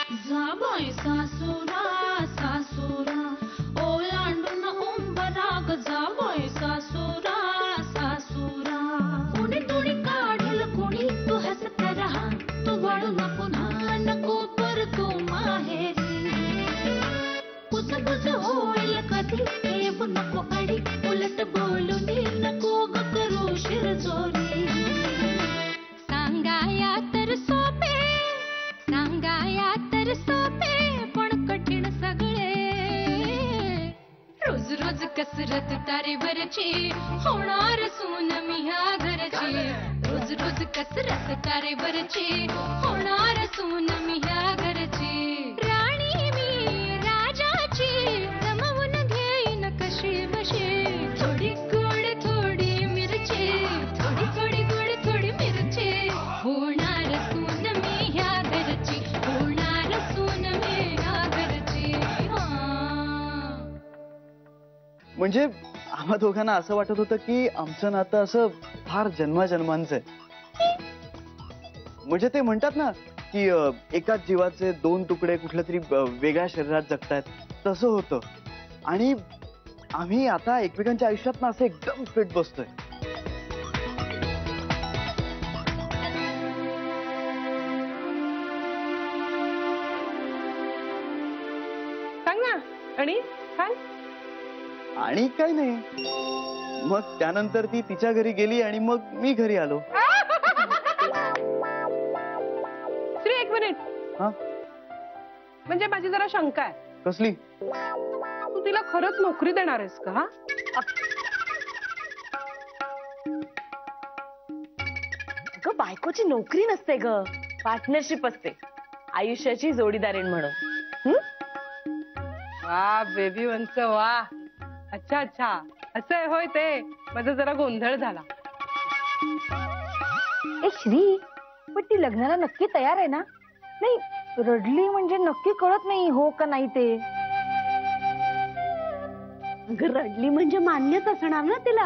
जाबाई सासुरा सासुरा ओलांडून उंबराग जाबाई सासुरा सासुरा कोणी तुणी काढल कोणी तू हसत रहा तू वळू न पुन्हा नको पर तू माहेरी कुजबुज होईल कधी येऊ नको अडी उलट बोलून नको ग करू शिरजोरी सांगाया तर सोपे सांगाया तर सोपे पण कठीण सगळे रोज रोज कसरत तारेवरची होणार सून मी ह्या घरची रोज रोज कसरत तारेवरची होणार सून मी ह्या घरची राणी मी राजाची जमवून घेईन कशी बशी थोडी गोड थोडी मिरची थोडी थोडी गोड थोडी मिरची होणार सून मी ह्या घरची होणार सून मी ह्या घरची म्हणजे आम्हा दोघांना असं वाटत होतं की आमचं नातं असं फार जन्माजन्मांचं आहे. म्हणजे ते म्हणतात ना की एकाच जीवाचे दोन तुकडे कुठल्या तरी वेगळ्या शरीरात जगतायत तसं होतं. आणि आम्ही आता एकमेकांच्या आयुष्यात ना असं एकदम फिट बसतोय. सांग ना आणि सांग. आणि काही नाही, मग त्यानंतर ती तिच्या घरी गेली आणि मग मी घरी आलो. श्री एक मिनिट. हा, म्हणजे माझी जरा शंका आहे. कसली? तू तिला खरंच नोकरी देणार आहेस का? ग बायकोची नोकरी नसते ग, पार्टनरशिप असते, आयुष्याची जोडीदारीण म्हणून. वा बेबी वंच वा. अच्छा अच्छा असं आहे होय. ते माझा जरा गोंधळ झाला. ए श्री, पण ती लग्नाला नक्की तयार आहे ना? नाही, रडली म्हणजे नक्की कळत नाही हो का नाही ते. रडली म्हणजे मान्यच असणार ना तिला.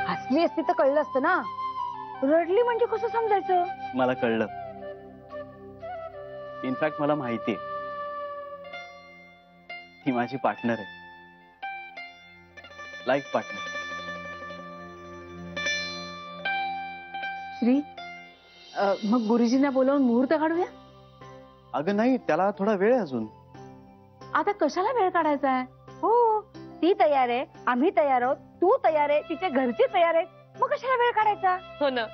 हसली असती तर कळलं असतं ना. रडली म्हणजे कसं समजायचं? मला कळलं. इनफॅक्ट मला माहितीये ती माझी पार्टनर आहे, लाईफ पार्टनर. श्री, मग गुरुजींना बोलावून मुहूर्त काढूया. अगं नाही, त्याला थोडा वेळ आहे अजून. आता कशाला वेळ काढायचा आहे? हो, ती तयार आहे, आम्ही तयार आहोत, तू तयार आहे, तिच्या घरची तयार आहे, मग कशाला वेळ काढायचा? हो ना.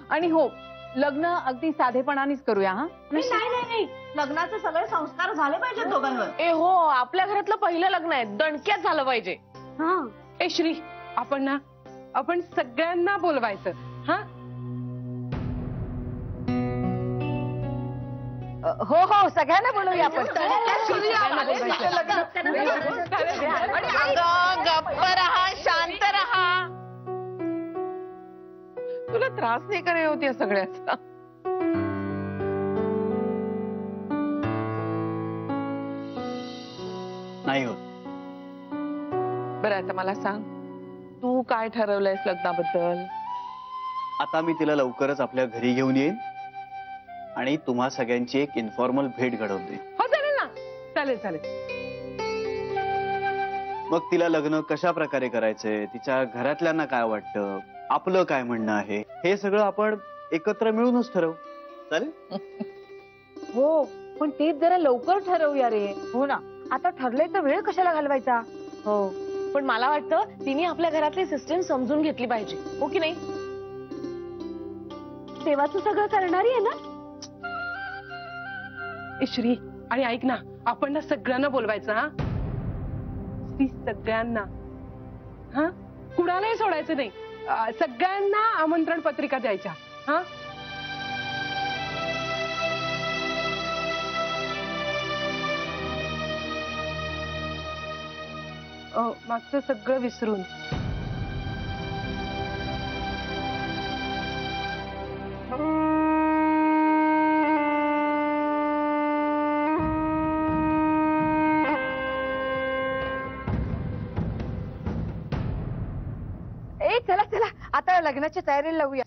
आणि हो, लग्न अगदी साधेपणानेच करूया. हा, नाही नाही नाही, लग्नाचे सगळे संस्कार झाले पाहिजेत दोघांवर. ए हो, आपल्या घरातलं पहिलं लग्न आहे, दणक्यात झालं पाहिजे. हा. ए श्री, आपण सगळ्यांना बोलवायचं. हा, हो हो, सगळ्यांना बोलवूया आपण. गप्प रहा, शांत रहा. तुला त्रास नाही करे होती या सगळ्याचा? नाही हो. बरं, आता मला सांग, तू काय ठरवलंयस लग्नाबद्दल? आता मी तिला लवकरच आपल्या घरी घेऊन येईन आणि तुम्हा सगळ्यांची एक इन्फॉर्मल भेट घडवून देईन. हो चालेल ना. चालेल चालेल. मग तिला लग्न कशा प्रकारे करायचंय, तिच्या घरातल्यांना काय वाटतं, आपलं काय म्हणणं आहे, हे सगळं आपण एकत्र मिळूनच ठरवू. चालेल? हो, पण तेच जरा लवकर ठरवूया रे. हो ना, आता ठरलंय तर वेळ कशाला घालवायचा? हो, पण मला वाटतं तिने आपल्या घरातली सिस्टीम समजून घेतली पाहिजे, हो की नाही? तेव्हाच सगळं करणारी आहे ना. श्री, आणि ऐक ना, आपण ना सगळ्यांना बोलवायचं. हा श्री, सगळ्यांना. हा, कुणालाही सोडायचं नाही. सगळ्यांना आमंत्रण पत्रिका द्यायच्या. हा, मागचं सगळं विसरून. ए चला चला आता लग्नाची तयारी लावूया.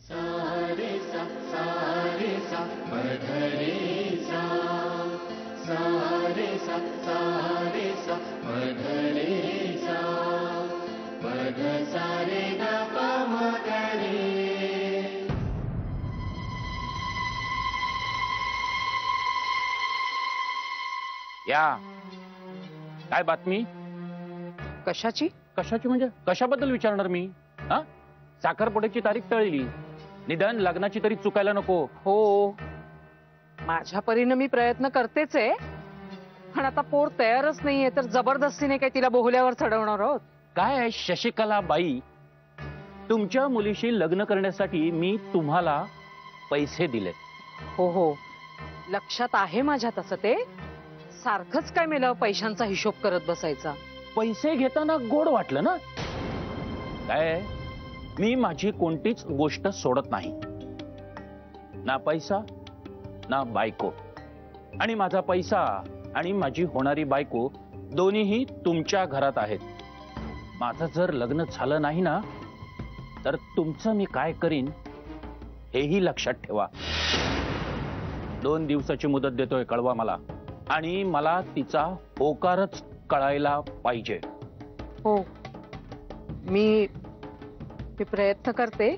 या काय बातमी? कशाची? कशाची म्हणजे कशाबद्दल विचारणार मी? हा, साखरपुड्याची तारीख टळली, निदान लग्नाची तरी चुकायला नको. हो, माझ्या परीने मी प्रयत्न करतेच आहे, पण आता पोर तयारच नाहीये तर जबरदस्तीने काय तिला बोहल्यावर चढवणार आहोत? काय आहे शशिकला बाई, तुमच्या मुलीशी लग्न करण्यासाठी मी तुम्हाला पैसे दिले. हो हो, लक्षात आहे माझ्या तसं. ते सारखंच काय मेलं पैशांचा हिशोब करत बसायचा. पैसे घेताना गोड वाटलं ना. काय मी माझी कोणतीच गोष्ट सोडत नाही, ना पैसा ना बायको. आणि माझा पैसा आणि माझी होणारी बायको दोन्हीही तुमच्या घरात आहेत. माझं जर लग्न झालं नाही ना तर तुमचं मी काय करीन हेही लक्षात ठेवा. 2 दिवसाची मुदत देतोय, कळवा मला. आणि मला तिचा होकारच कळायला पाहिजे. हो, मी प्रयत्न करते.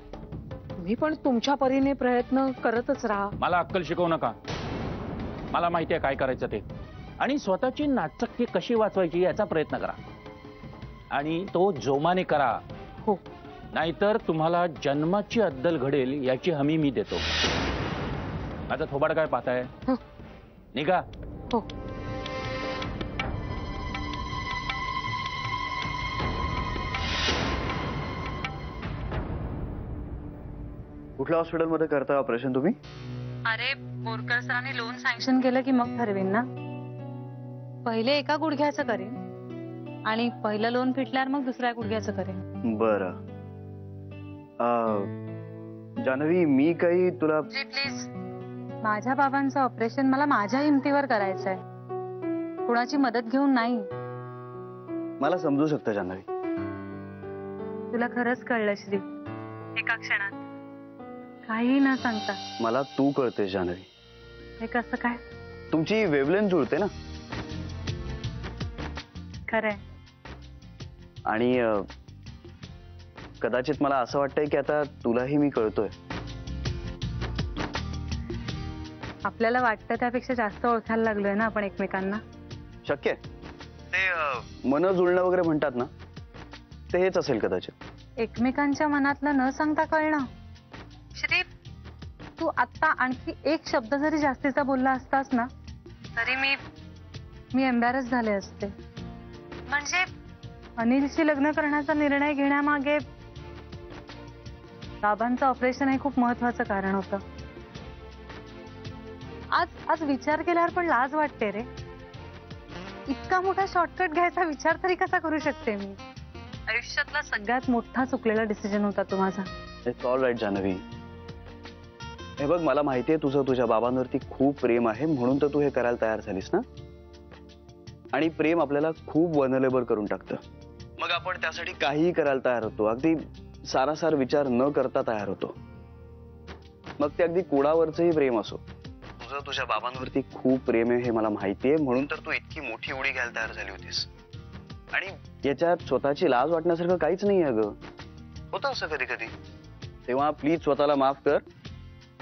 मी पण तुमच्या परीने प्रयत्न करतच राहा. मला अक्कल शिकवू नका, मला माहिती आहे काय करायचं ते. आणि स्वतःची नाचक्की कशी वाचवायची याचा प्रयत्न करा, आणि तो जोमाने करा. हो, नाहीतर तुम्हाला जन्माची अद्दल घडेल याची हमी मी देतो. माझं थोबाड काय पाहताय? हं. निघा. हो. कुठल्या हॉस्पिटलमध्ये करता ऑपरेशन तुम्ही? अरे बोरकर सरांनी लोन सँक्शन केलं की मग ठरवेन ना. पहिले एका गुडघ्याचं करेन आणि पहिलं लोन फिटल्यावर मग दुसऱ्या गुडघ्याचं करेन. बरं. जान्हवी, मी काही तुला प्लीज, माझ्या बाबांचं ऑपरेशन मला माझ्या हिमतीवर करायचंय, कुणाची मदत घेऊन नाही. मला समजू शकतं जान्हवी. तुला खरंच कळलं श्री, एका क्षणात काही न सांगता. मला तू कळतेस जान्हवी. हे कसं काय? तुमची वेवलेंथ जुळते ना. खरंय. आणि कदाचित मला असं वाटतंय की आता तुलाही मी कळतोय. आपल्याला वाटतं त्यापेक्षा जास्त ओळखायला लागलोय ना आपण एकमेकांना. शक्य आहे. ते मन जुळणं वगैरे म्हणतात ना, ते हेच असेल कदाचित. एकमेकांच्या मनातलं न सांगता कळणं. श्री, तू आता आणखी एक शब्द जरी जास्तीचा बोलला असतास ना तरी मी एम्बॅरस झाले असते. म्हणजे अनिलशी लग्न करण्याचा निर्णय घेण्यामागे बाबांचं ऑपरेशन हे खूप महत्वाचं कारण होतं. आज विचार केल्यावर पण लाज वाटते रे. इतका मोठा शॉर्टकट घ्यायचा विचार तरी कसा करू शकते मी? आयुष्यातला सगळ्यात मोठा चुकलेला डिसिजन होता तो माझा. It's all right Janhvi. हे बघ, मला माहितीये तुझं तुझ्या बाबांवरती खूप प्रेम आहे, म्हणून तर तू हे करायला तयार झालीस ना. आणि प्रेम आपल्याला खूप वनरेबल करून टाकतं. मग आपण त्यासाठी काहीही करायला तयार होतो, अगदी सारासार विचार न करता तयार होतो. मग ते अगदी कुणावरचंही प्रेम असो. तुझं तुझ्या बाबांवरती खूप प्रेम आहे हे मला माहितीये, म्हणून तर तू इतकी मोठी उडी घ्यायला तयार झाली होतीस. आणि याच्यात स्वतःची लाज वाटण्यासारखं काहीच नाही आहे ग. होतं असं कधी कधी. तेव्हा प्लीज स्वतःला माफ कर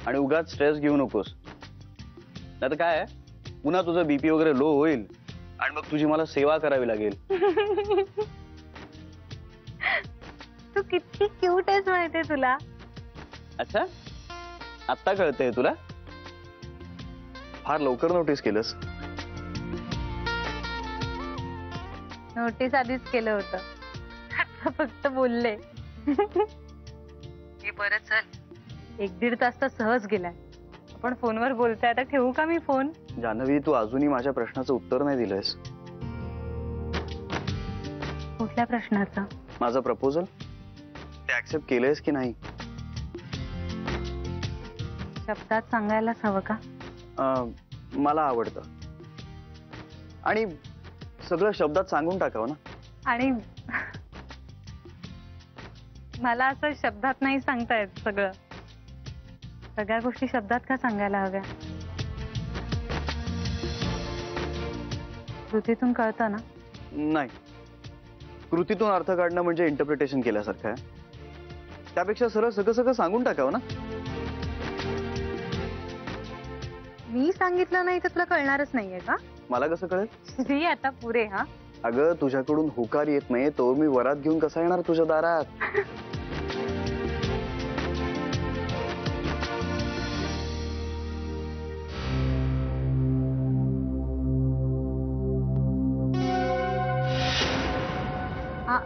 आणि उगाच स्ट्रेस घेऊ नकोस. नाही तर काय आहे, पुन्हा तुझं बीपी वगैरे लो होईल आणि मग तुझी मला सेवा करावी लागेल. तू किती क्यूट आहेस माहितीये तुला. अच्छा, आत्ता कळतंय तुला? फार लवकर नोटीस केलंस. नोटीस आधीच केलं होतं, आता फक्त बोलले. बरं चल, 1-1.5 तास तर सहज गेलाय. आपण फोनवर बोलतोय, आता ठेवू का मी फोन? जान्हवी, तू अजूनही माझ्या प्रश्नाचं उत्तर नाही दिलंयस. कुठल्या प्रश्नाचं? माझं प्रपोजल ते ऍक्सेप्ट केलंयस की नाही? शब्दात सांगायलाच हवं का? मला आवडतं आणि सगळं शब्दात सांगून टाकावं ना. आणि मला असं शब्दात नाही सांगता येत सगळं. सगळ्या गोष्टी शब्दात का सांगायला हव्या? कृतीतून कळतं ना. नाही, कृतीतून अर्थ काढणं म्हणजे इंटरप्रिटेशन केल्यासारखं आहे. त्यापेक्षा सरळ सगळं सगळं सांगून टाकावं ना. मी सांगितलं नाही तर तुला कळणारच नाहीये का? मला कसं कळेल? श्री आता पुरे. हा अगं तुझ्याकडून होकार येत नाही तो मी वरात घेऊन कसा येणार तुझ्या दारात? हा.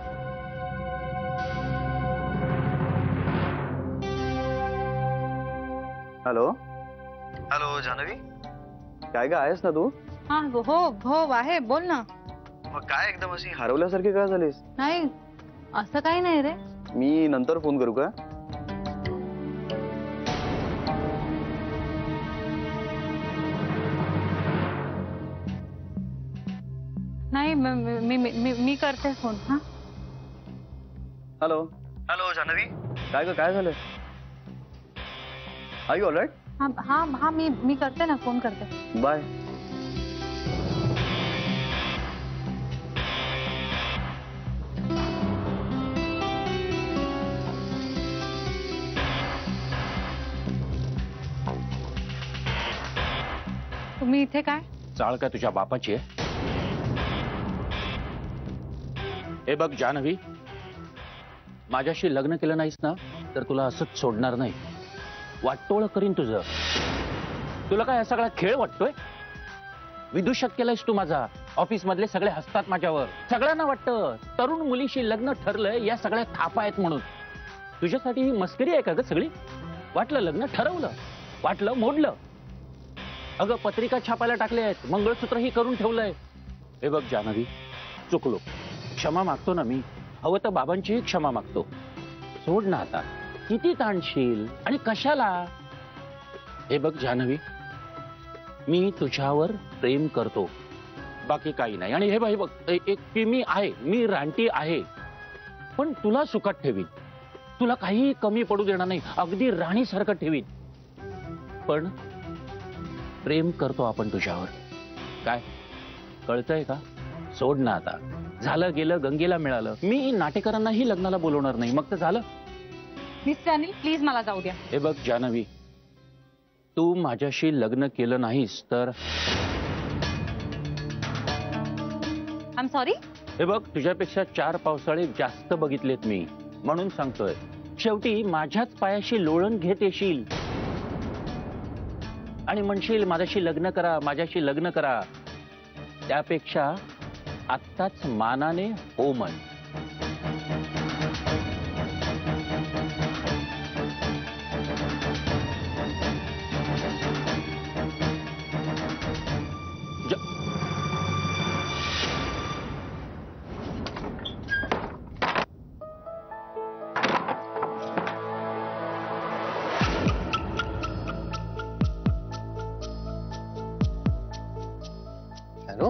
हॅलो हॅलो जान्हवी, काय ग आहेस ना तू? हा हो हो आहे, बोल ना. मग काय एकदम अशी हरवल्यासारखी काय झालीस? नाही असं काही नाही रे. मी नंतर फोन करू का? नाही मी करते फोन. हा हॅलो हॅलो जान्हवी, काय ग काय झालं? Are you all right? हा हा हा मी करते ना, फोन करते. बाय. तुम्ही इथे काय? चाळ काय तुझ्या बापाची आहे? हे बघ जान्हवी, माझ्याशी लग्न केलं नाहीस ना तर तुला असंच सोडणार नाही. वाटोळ करीन तुझं. तुला काय हा सगळा खेळ वाटतोय? विदूषक केलायस तू माझा. ऑफिस मधले सगळे हसतात माझ्यावर. सगळ्यांना वाटतं तरुण मुलीशी लग्न ठरलंय या सगळ्या थापा आहेत म्हणून. तुझ्यासाठी ही मस्करी आहे का ग सगळी? वाटलं लग्न ठरवलं, वाटलं मोडलं. अगं पत्रिका छापायला टाकले आहेत, मंगळसूत्रही करून ठेवलंय. हे बघ जान्हवी, चुकलो, क्षमा मागतो ना मी. हवं तर बाबांचीही क्षमा मागतो. सोड ना आता. किती ताणशील आणि कशाला? हे बघ जान्हवी, मी तुझ्यावर प्रेम करतो, बाकी काही नाही. आणि हे बघ एक की मी आहे, मी रानटी आहे, पण तुला सुखात ठेवीन. तुला काही कमी पडू देणार नाही, अगदी राणीसारखं ठेवीन. पण प्रेम करतो आपण तुझ्यावर. काय कळतंय का? सोड ना आता. झालं गेलं, गंगेला मिळालं. मी नाटेकरांनाही लग्नाला बोलवणार नाही, मग तर झालं. मिस्टर अनिल प्लीज मला जाऊ द्या. हे बघ जान्हवी, तू माझ्याशी लग्न केलं नाहीस तर आय एम सॉरी. हे बघ तुझ्यापेक्षा 4 पावसाळे जास्त बघितलेत मी, म्हणून सांगतोय. शेवटी माझ्याच पायाशी लोळण घेत येशील आणि म्हणशील माझ्याशी लग्न करा, माझ्याशी लग्न करा. त्यापेक्षा आत्ताच मानाने हो म्हण. हॅलो,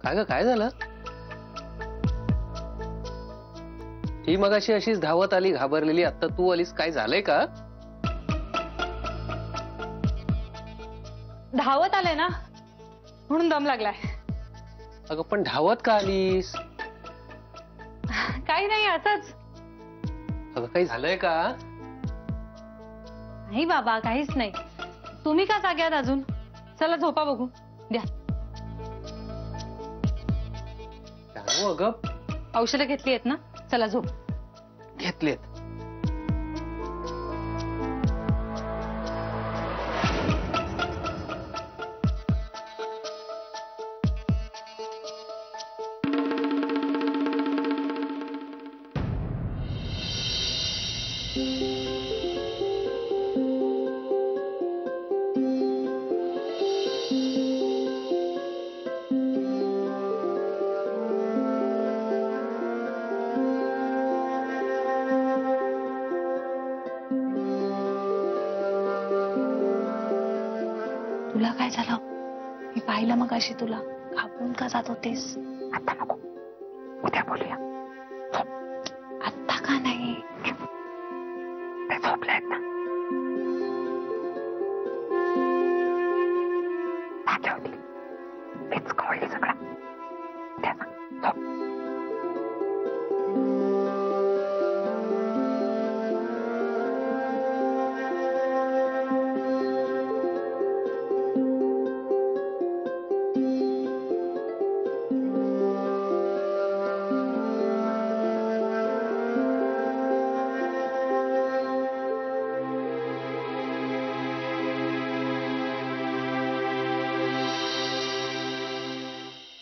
काय ग काय झालं? ही मगाशी अशीच धावत आली घाबरलेली, आता तू आलीस, काय झालंय का? धावत आले ना म्हणून दम लागलाय. अगं पण धावत का आलीस? काही नाही असंच. अगं काही झालंय का? नाही बाबा काहीच नाही. तुम्ही का जागे आहात अजून? चला झोपा बघू द्या. अगं औषधं घेतली आहेत ना? चला झोप. घेतलेत. तुला काय झालं? मी पाहिलं मग अशी तुला घाबरून का जात होतीस? आता नको, उद्या बोलूया. आता नाही ते झोपलेत ना. ठेवली मीच खवळली सगळं. त्याचा झोप.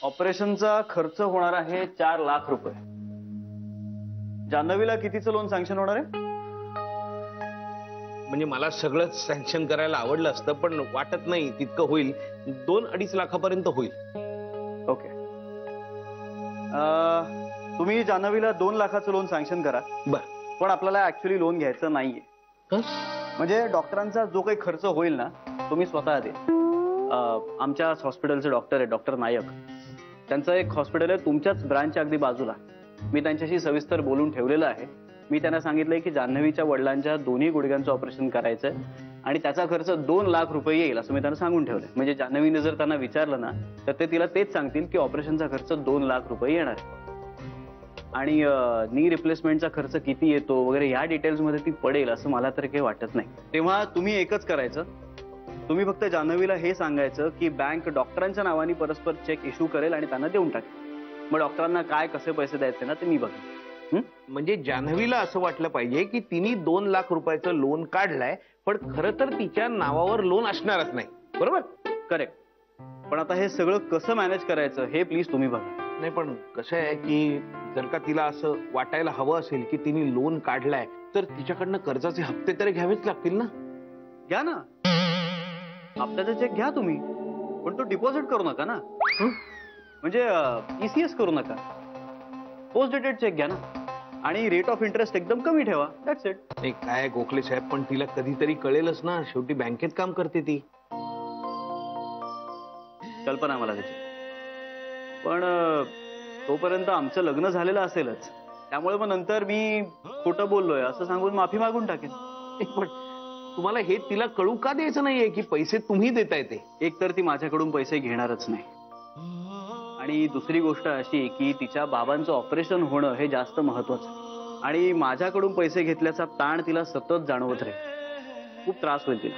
ऑपरेशनचा खर्च होणार आहे 4 लाख रुपये. जान्हवीला कितीचं लोन सँक्शन होणार आहे? म्हणजे मला सगळंच सँक्शन करायला आवडलं असतं, पण वाटत नाही तितकं होईल. 2-2.5 लाखापर्यंत होईल. ओके. तुम्ही जान्हवीला 2 लाखाचं लोन सँक्शन करा. बर. पण आपल्याला ऍक्च्युली लोन घ्यायचं नाहीये. म्हणजे डॉक्टरांचा जो काही खर्च होईल ना तुम्ही स्वतः दे. आमच्याच हॉस्पिटलचे डॉक्टर आहे, डॉक्टर नायक. त्यांचं एक हॉस्पिटल आहे तुमच्याच ब्रांचच्या अगदी बाजूला. मी त्यांच्याशी सविस्तर बोलून ठेवलेलं आहे. मी त्यांना सांगितलंय की जान्हवीच्या वडिलांच्या दोन्ही गुडघ्यांचं ऑपरेशन करायचंय आणि त्याचा खर्च 2 लाख रुपये येईल असं मी त्यांना सांगून ठेवलंय. म्हणजे जान्हवीने जर त्यांना विचारलं ना तर ते तिला तेच सांगतील की ऑपरेशनचा खर्च 2 लाख रुपये येणार आहे. आणि नी रिप्लेसमेंटचा खर्च किती येतो वगैरे या डिटेल्स मध्ये ती पडेल असं मला तर काही वाटत नाही. तेव्हा तुम्ही एकच करायचं, तुम्ही फक्त जान्हवीला हे सांगायचं की बँक डॉक्टरांच्या नावाने परस्पर चेक इश्यू करेल आणि त्यांना देऊन टाकेल. मग डॉक्टरांना काय कसे पैसे द्यायचे ना ते मी बघेन. म्हणजे जान्हवीला असं वाटलं पाहिजे की तिने 2 लाख रुपयाचं लोन काढलंय, पण खरं तर तिच्या नावावर लोन असणारच नाही. बरोबर? करेक्ट. पण आता हे सगळं कसं मॅनेज करायचं हे प्लीज तुम्ही बघा. नाही, पण कसं आहे की जर का तिला असं वाटायला हवं असेल की तिने लोन काढलाय तर तिच्याकडनं कर्जाचे हप्ते तरी घ्यावेच लागतील ना. घ्या ना, हप्त्याचा चेक घ्या तुम्ही, पण तो डिपॉझिट करू नका ना. म्हणजे ECS करू नका. पोस्ट डेटेड चेक घ्या ना आणि रेट ऑफ इंटरेस्ट एकदम कमी ठेवा. That's it. नाही काय गोखले साहेब, पण तिला कधीतरी कळेलच ना, शेवटी बँकेत काम करते ती. कल्पना मला त्याची. पण तोपर्यंत आमचं लग्न झालेलं असेलच, त्यामुळे मग नंतर मी खोटं बोललोय असं सांगून माफी मागून टाकेन. पण तुम्हाला हे तिला कळू का द्यायचं नाहीये की पैसे तुम्ही देताय ते? एक तर ती माझ्याकडून पैसे घेणारच नाही आणि दुसरी गोष्ट अशी की तिच्या बाबांचं ऑपरेशन होणं हे जास्त महत्वाचं आणि माझ्याकडून पैसे घेतल्याचा ताण तिला सतत जाणवत राहील. खूप त्रास होईल तिला.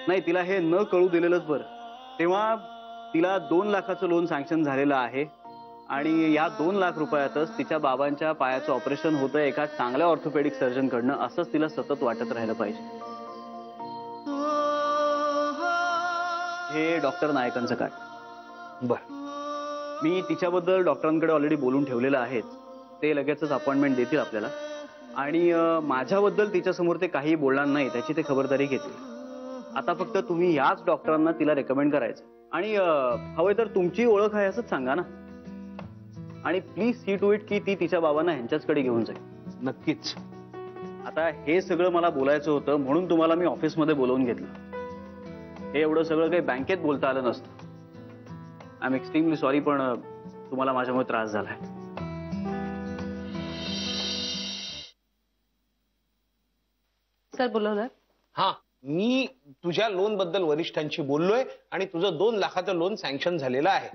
नाही, तिला हे न कळू दिलेलंच बरं. तेव्हा तिला 2 लाखाचं लोन सँक्शन झालेलं आहे आणि या 2 लाख रुपयातच तिच्या बाबांच्या पायाचं ऑपरेशन होतं एका चांगल्या ऑर्थोपेडिक सर्जन कडनं, असंच तिला सतत वाटत राहिलं पाहिजे. हे डॉक्टर नायकांचं काय. बर. मी तिच्याबद्दल डॉक्टरांकडे ऑलरेडी बोलून ठेवलेलं आहेच. ते लगेचच अपॉइंटमेंट देतील आपल्याला आणि माझ्याबद्दल तिच्यासमोर ते काही बोलणार नाही त्याची ते खबरदारी घेतील. आता फक्त तुम्ही याच डॉक्टरांना तिला रेकमेंड करायचं आणि हवंय तर तुमची ओळख आहे असंच सांगा ना. आणि प्लीज सी टू इट की ती तिच्या बाबांना ह्यांच्याचकडे घेऊन जाईल. नक्कीच. आता हे सगळं मला बोलायचं होतं म्हणून तुम्हाला मी ऑफिसमध्ये बोलवून घेतलं. हे एवढं सगळं काही बँकेत बोलता आलं नसतं. आय एम एक्स्ट्रीमली सॉरी, पण तुम्हाला माझ्यामुळे त्रास झालाय. सर बोलवलं? हा, मी तुझ्या लोन बद्दल वरिष्ठांशी बोललोय आणि तुझं 2 लाखाचं लोन सँक्शन झालेलं आहे.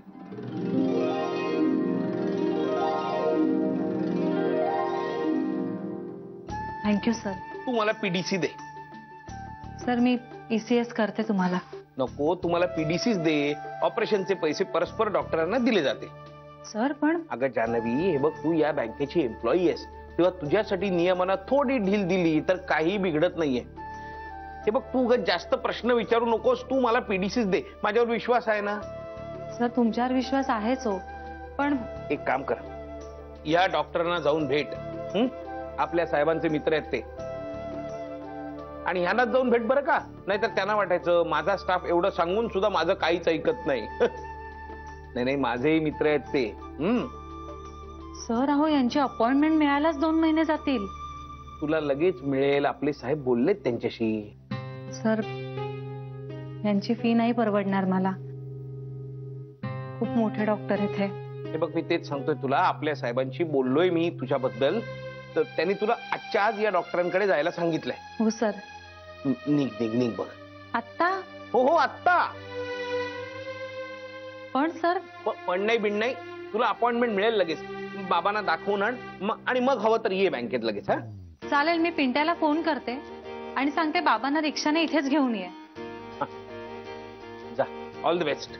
Thank you sir. तू मला पीडीसी दे. सर मी ECS करते तुम्हाला. नको, तुम्हाला पीडीसीच दे. ऑपरेशनचे पैसे परस्पर डॉक्टरांना दिले जाते. सर पण अगं जानवी, हे बघ, तू या बँकेची एम्प्लॉई आहेस तेव्हा तुझ्यासाठी नियमांना थोडी ढील दिली तर काही बिघडत नाहीये. हे बघ, तू जास्त प्रश्न विचारू नकोस. तू मला पीडीसीच दे. माझ्यावर विश्वास आहे ना? सर तुमच्यावर विश्वास आहेच हो, पण एक काम कर, या डॉक्टरांना जाऊन भेट. आपल्या साहेबांचे मित्र आहेत ते, आणि ह्यांनाच जाऊन भेट बरं का. नाहीतर त्यांना वाटायचं माझा स्टाफ एवढं सांगून सुद्धा माझं काहीच ऐकत नाही. नाही नाही, माझेही मित्र आहेत ते. सर अहो यांची अपॉइंटमेंट मिळायलाच 2 महिने जातील. तुला लगेच मिळेल. आपले साहेब बोललेत त्यांच्याशी. सर यांची फी नाही परवडणार मला. खूप मोठे डॉक्टर आहेत हे. हे बघ, मी तेच सांगतोय तुला. आपल्या साहेबांशी बोललोय मी तुझ्याबद्दल. तर त्यांनी तुला आजच्या आज या डॉक्टरांकडे जायला सांगितलंय. हो सर. निघ निघ निघ बघ. आत्ता? हो हो आत्ता. पण सर. पण नाही बिन नाही, तुला अपॉइंटमेंट मिळेल लगेच. बाबांना दाखवून आण आणि मग हवं तर ये बँकेत लगेच. हा चालेल, मी पिंट्याला फोन करते आणि सांगते बाबांना रिक्षाने इथेच घेऊन ये. जा. All the best.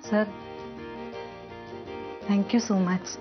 Sir, thank you so much.